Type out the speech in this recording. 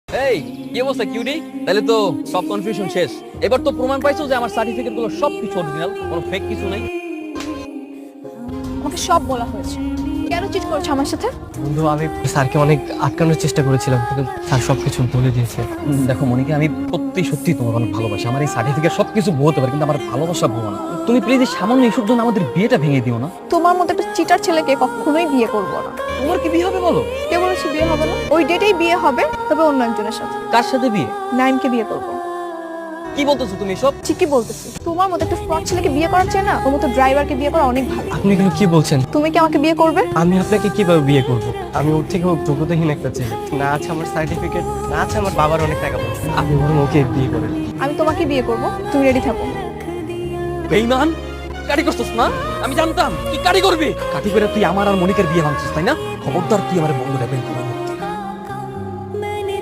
এই কি অবস্থা কিউটি? তাহলে তো সব কনফিউশন শেষ। এবার তো প্রমাণ পাইছো যে আমার সার্টিফিকেট গুলো সবকিছু অরিজিনাল, কোনো ফেক কিছু নাই। আমাকে সব বলা হয়েছে। কেন চিট করছো আমার সাথে? বন্ধু, আমি স্যারকে অনেক আটকানোর চেষ্টা করেছিলাম, কিন্তু স্যার সবকিছু বলে দিয়েছে। দেখো মনিকা, আমি সত্যি তোমার অনেক ভালোবাসি। আমার এই সার্টিফিকেট সবকিছু বলতে পারে, কিন্তু আমার ভালোবাসা ভুলো না। তুমি প্লিজ সামান্য এইসব জন্য আমাদের বিয়েটা ভেঙে দিও না। তোমার মতো একটা চিটার ছেলেকে কখনোই বিয়ে করবো না। তোমার কি বিয়ে হবে বলো? কে বলেছে বিয়ে হবে না? ওই ডেটেই বিয়ে হবে, তবে অন্য একজনের সাথে। কার সাথে বিয়ে? নাইমকে বিয়ে করবো। কি বলতেছো তুমি এসব? ঠিকই বলতেছি। তোমার মতো একটা ফ্রড ছেলেকে বিয়ে করার চেয়ে না ওর মতো ড্রাইভারকে বিয়ে করা অনেক ভালো। আপনি এগুলো কি বলছেন? তুমি কি আমাকে বিয়ে করবে? আমি আপনাকে কিভাবে বিয়ে করব? আমি ওর থেকেও যোগ্যতাহীন একটা ছেলে। না আছে আমার সার্টিফিকেট, না আছে আমার বাবার অনেক টাকা পয়সা। আপনি বরং ওকে বিয়ে করেন। আমি তোমাকে বিয়ে করব, তুমি রেডি থাকো। বেঈমান, কাটি করছিস না? আমি জানতাম তুই কাটি করবি। কাটি করে তুই আমার আর মনিকার বিয়ে ভাঙছিস, তাই না? খবরদার তুই আমার বন্ধু রাখবেন।